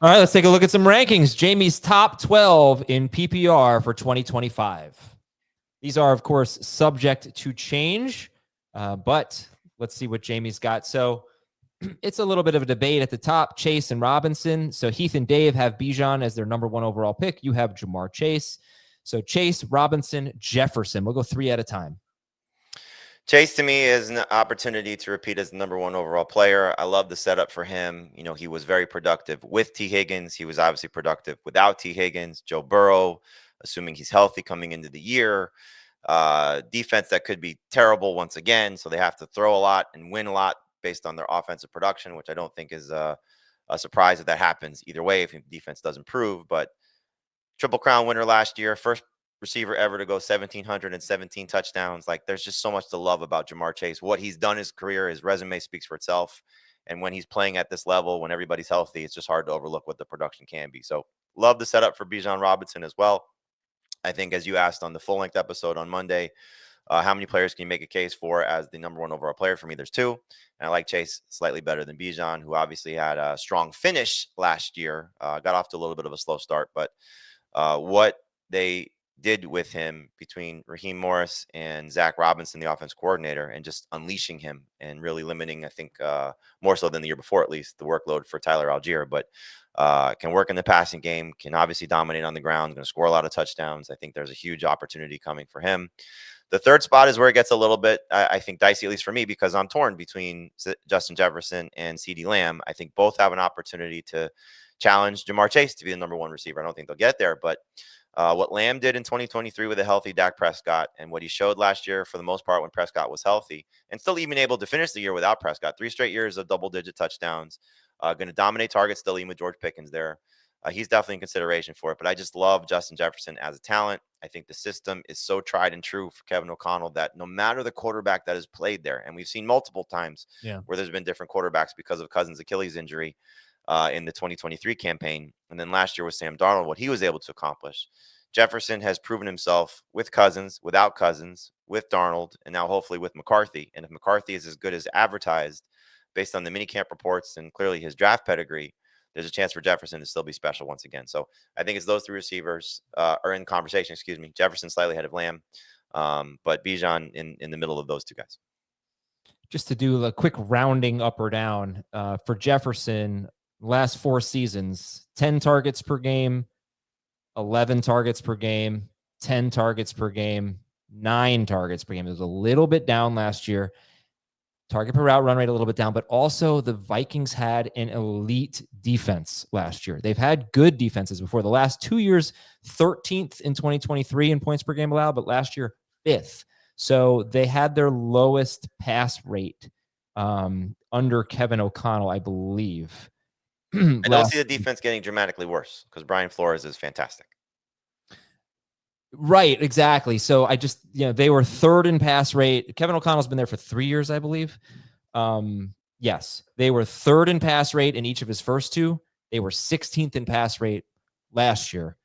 All right, let's take a look at some rankings. Jamey's top 12 in PPR for 2025. These are, of course, subject to change, but let's see what Jamey's got. So it's a little bit of a debate at the top, Chase and Robinson. So Heath and Dave have Bijan as their number 1 overall pick. You have Ja'Marr Chase. So Chase, Robinson, Jefferson. We'll go 3 at a time. Chase, to me, is an opportunity to repeat as the number 1 overall player. I love the setup for him. You know, he was very productive with T. Higgins. He was obviously productive without T. Higgins. Joe Burrow, assuming he's healthy coming into the year. Defense that could be terrible once again. So they have to throw a lot and win a lot based on their offensive production, which I don't think is a surprise if that happens either way if defense does improve. But Triple Crown winner last year, first receiver ever to go 1,717 touchdowns. Like, there's just so much to love about Ja'Marr Chase. What he's done in his career, his resume speaks for itself. And when he's playing at this level, when everybody's healthy, it's just hard to overlook what the production can be. So love the setup for Bijan Robinson as well. I think, as you asked on the full-length episode on Monday, how many players can you make a case for as the number 1 overall player? For me, there's 2. And I like Chase slightly better than Bijan, who obviously had a strong finish last year. Got off to a little bit of a slow start, but what they did with him between Raheem Morris and Zach Robinson, the offense coordinator, and just unleashing him and really limiting, I think, more so than the year before, at least, the workload for Tyler Algier. But can work in the passing game, can obviously dominate on the ground, going to score a lot of touchdowns. I think there's a huge opportunity coming for him. The third spot is where it gets a little bit, I think, dicey, at least for me, because I'm torn between Justin Jefferson and CeeDee Lamb. I think both have an opportunity to challenge Ja'Marr Chase to be the number 1 receiver. I don't think they'll get there, but what Lamb did in 2023 with a healthy Dak Prescott, and what he showed last year for the most part when Prescott was healthy, and still even able to finish the year without Prescott, 3 straight years of double-digit touchdowns, going to dominate targets still, even with George Pickens there. He's definitely in consideration for it, but I just love Justin Jefferson as a talent. I think the system is so tried and true for Kevin O'Connell that no matter the quarterback that has played there, and we've seen multiple times where there's been different quarterbacks because of Cousins' Achilles injury in the 2023 campaign, and then last year with Sam Darnold, what he was able to accomplish. Jefferson has proven himself with Cousins, without Cousins, with Darnold, and now hopefully with McCarthy. And if McCarthy is as good as advertised based on the minicamp reports and clearly his draft pedigree, there's a chance for Jefferson to still be special once again. So I think it's those 3 receivers are in conversation, excuse me. Jefferson slightly ahead of Lamb, but Bijan in the middle of those 2 guys. Just to do a quick rounding up or down, for Jefferson, last 4 seasons, 10 targets per game, 11 targets per game, 10 targets per game, 9 targets per game. It was a little bit down last year. Target per route run rate a little bit down, but also the Vikings had an elite defense last year. They've had good defenses before. The last 2 years, 13th in 2023 in points per game allowed, but last year, 5th. So they had their lowest pass rate under Kevin O'Connell, I believe. I don't see the defense getting dramatically worse because Brian Flores is fantastic. Right, exactly. So I just, they were 3rd in pass rate. Kevin O'Connell's been there for 3 years, I believe. Yes, they were 3rd in pass rate in each of his first 2. They were 16th in pass rate last year.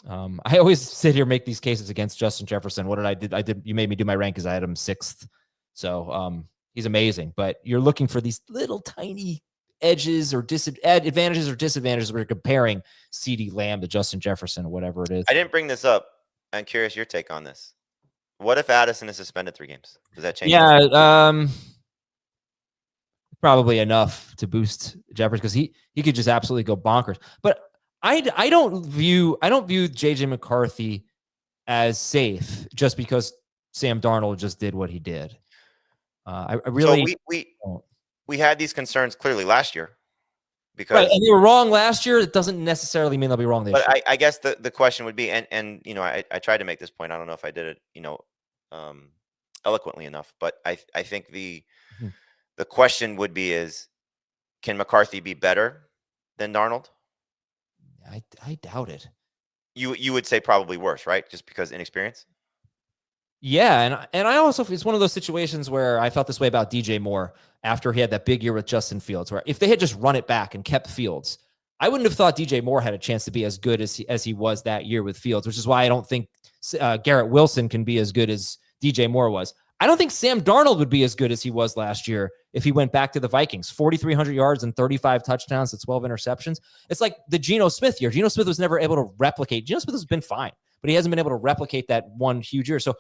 I always sit here, make these cases against Justin Jefferson. What did I did? You made me do my rank because I had him 6th. So he's amazing. But you're looking for these little tiny edges or advantages or disadvantages. We're comparing CeeDee Lamb to Justin Jefferson or whatever it is. I didn't bring this up. I'm curious your take on this. What if Addison is suspended 3 games? Does that change? Yeah, probably enough to boost Jefferson because he could just absolutely go bonkers. But I don't view JJ McCarthy as safe just because Sam Darnold just did what he did. I really we had these concerns clearly last year. Because right, and they were wrong last year. It doesn't necessarily mean they'll be wrong this year. But I guess the question would be, and I tried to make this point. I don't know if I did it, eloquently enough. But I think the question would be is, can McCarthy be better than Darnold? I doubt it. You would say probably worse, right? Just because inexperience. Yeah, and I also, it's one of those situations where I felt this way about DJ Moore after he had that big year with Justin Fields, where if they had just run it back and kept Fields, I wouldn't have thought DJ Moore had a chance to be as good as he was that year with Fields, which is why I don't think Garrett Wilson can be as good as DJ Moore was. I don't think Sam Darnold would be as good as he was last year if he went back to the Vikings. 4,300 yards and 35 touchdowns to 12 interceptions. It's like the Geno Smith year. Geno Smith was never able to replicate. Geno Smith has been fine, but he hasn't been able to replicate that one huge year. So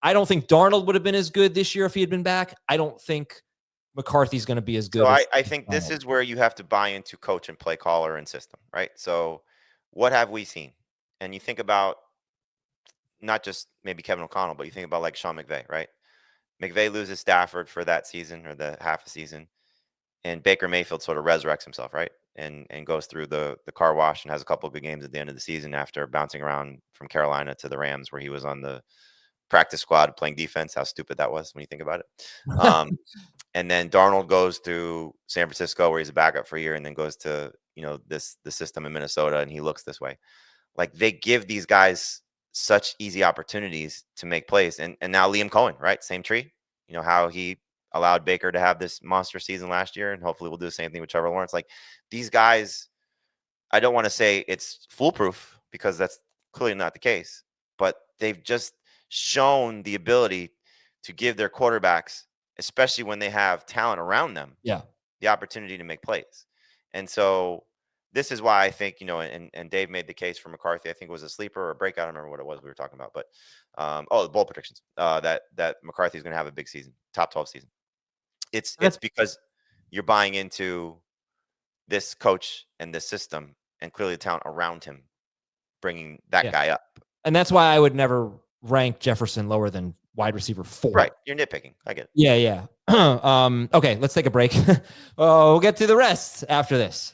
I don't think Darnold would have been as good this year if he had been back. I don't think McCarthy's going to be as good. So as I think this is where you have to buy into coach and play caller and system, right? So what have we seen? And you think about not just maybe Kevin O'Connell, but you think about like Sean McVay, right? McVay loses Stafford for that season or the half a season, and Baker Mayfield sort of resurrects himself, right? And goes through the car wash and has a couple of good games at the end of the season after bouncing around from Carolina to the Rams, where he was on the practice squad playing defense. How stupid that was when you think about it. And then Darnold goes to San Francisco, where he's a backup for a year, and then goes to the system in Minnesota, and he looks this way. Like, they give these guys such easy opportunities to make plays. And now Liam Cohen, right? Same tree. How he allowed Baker to have this monster season last year, and hopefully we'll do the same thing with Trevor Lawrence. Like, these guys, I don't want to say it's foolproof, because that's clearly not the case, but they've just shown the ability to give their quarterbacks, especially when they have talent around them, the opportunity to make plays. And so this is why I think, and Dave made the case for McCarthy. I think it was a sleeper or a breakout. I don't remember what it was we were talking about, but the bowl predictions, that McCarthy is going to have a big season, top 12 season. It's because you're buying into this coach and this system, and clearly the talent around him bringing that guy up. And that's why I would never rank Jefferson lower than wide receiver 4. Right. You're nitpicking. I get it. Yeah. Okay, let's take a break. We'll get to the rest after this.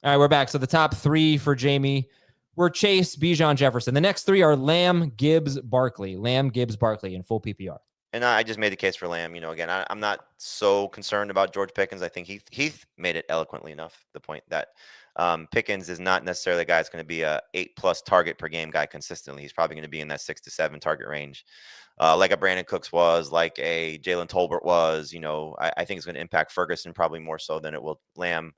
All right, we're back. So the top 3 for Jamey were Chase, Bijan, Jefferson. The next 3 are Lamb, Gibbs, Barkley. Lamb, Gibbs, Barkley in full PPR. And I just made the case for Lamb. Again, I'm not so concerned about George Pickens. I think Heath made it eloquently enough, the point that Pickens is not necessarily a guy that's going to be a 8+ target per game guy consistently. He's probably going to be in that 6 to 7 target range, like a Brandon Cooks was, like a Jalen Tolbert was. I think it's going to impact Ferguson probably more so than it will Lamb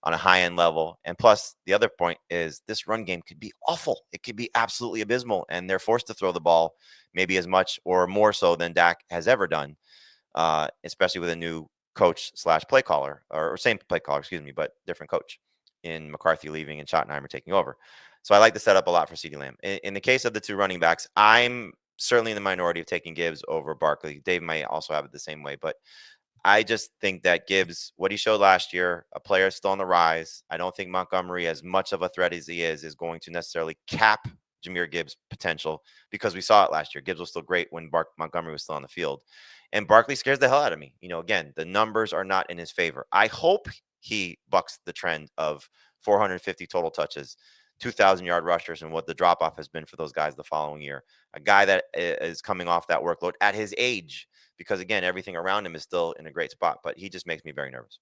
on a high-end level. And plus, the other point is this run game could be awful. It could be absolutely abysmal, and they're forced to throw the ball maybe as much or more so than Dak has ever done, especially with a new coach / play caller, or same play caller, but different coach in McCarthy leaving and Schottenheimer taking over. So I like the setup a lot for CeeDee Lamb. In the case of the 2 running backs, I'm certainly in the minority of taking Gibbs over Barkley. Dave might also have it the same way, but I just think that Gibbs, what he showed last year, a player still on the rise. I don't think Montgomery, as much of a threat as he is going to necessarily cap Jahmyr Gibbs' potential, because we saw it last year. Gibbs was still great when Montgomery was still on the field. And Barkley scares the hell out of me. Again, the numbers are not in his favor. I hope he bucks the trend of 450 total touches, 2,000-yard rushers, and what the drop-off has been for those guys the following year. A guy that is coming off that workload at his age, because, again, everything around him is still in a great spot, but he just makes me very nervous.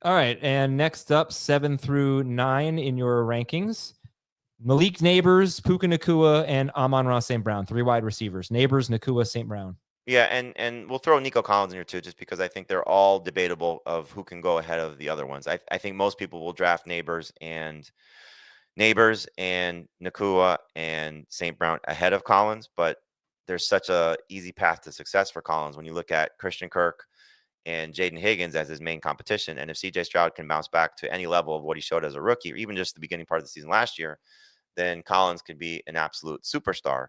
All right, and next up, 7 through 9 in your rankings, Malik, Nabers, Puka Nacua, and Amon-Ra St. Brown, 3 wide receivers. Nabers, Nacua, St. Brown. Yeah, and we'll throw Nico Collins in here too, just because I think they're all debatable of who can go ahead of the other ones. I think most people will draft Nabers and Nacua and St. Brown ahead of Collins, but there's such a easy path to success for Collins when you look at Christian Kirk and Jaden Higgins as his main competition. And if CJ Stroud can bounce back to any level of what he showed as a rookie, or even just the beginning part of the season last year, then Collins could be an absolute superstar.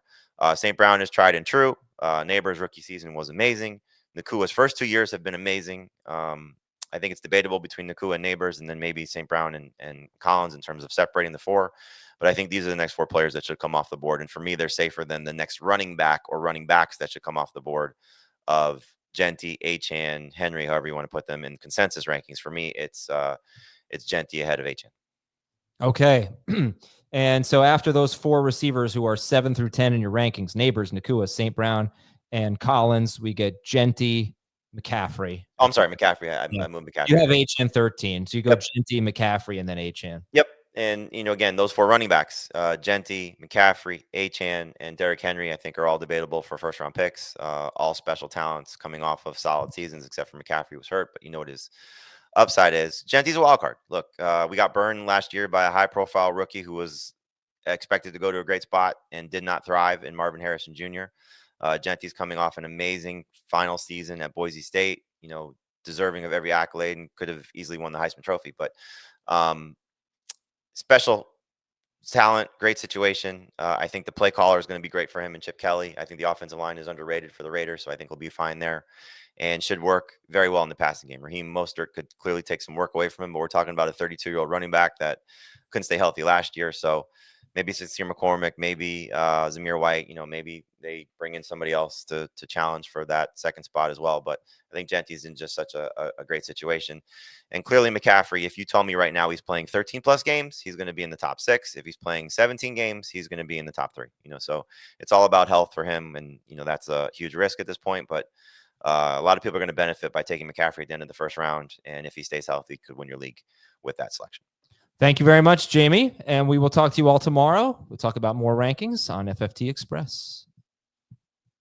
St. Brown is tried and true. Nabers' rookie season was amazing. Nakua's first 2 years have been amazing. I think it's debatable between Nacua and Nabers, and then maybe St. Brown and Collins in terms of separating the 4. But I think these are the next 4 players that should come off the board. And for me, they're safer than the next running back or running backs that should come off the board of Jeanty, Achane, Henry, however you want to put them in consensus rankings. For me, it's Jeanty ahead of Achane. Okay. And so after those 4 receivers who are 7 through 10 in your rankings, Nabers, Nacua, St. Brown, and Collins, we get Jeanty, McCaffrey. Oh, I'm sorry, McCaffrey. I moved McCaffrey. You have Achane 13. So you go Jeanty, McCaffrey, and then Achane. Yep. And, again, those 4 running backs, Jeanty, McCaffrey, Achane, and Derrick Henry, I think are all debatable for first-round picks. All special talents coming off of solid seasons, except for McCaffrey was hurt. But you know what his upside is. Jeanty's a wild card. Look, we got burned last year by a high-profile rookie who was expected to go to a great spot and did not thrive in Marvin Harrison Jr. Jeanty's coming off an amazing final season at Boise State, deserving of every accolade and could have easily won the Heisman Trophy. But special talent, great situation. I think the play caller is going to be great for him and Chip Kelly. I think the offensive line is underrated for the Raiders, so I think he'll be fine there and should work very well in the passing game. Raheem Mostert could clearly take some work away from him, but we're talking about a 32-year-old running back that couldn't stay healthy last year. So maybe Sincere McCormick, maybe Zamir White, maybe they bring in somebody else to challenge for that second spot as well. But I think Jeanty's in just such a great situation. And clearly McCaffrey, if you tell me right now he's playing 13 plus games, he's going to be in the top 6. If he's playing 17 games, he's going to be in the top 3, so it's all about health for him. And, that's a huge risk at this point, but a lot of people are going to benefit by taking McCaffrey at the end of the first round. And if he stays healthy, could win your league with that selection. Thank you very much, Jamey. And we will talk to you all tomorrow. We'll talk about more rankings on FFT Express.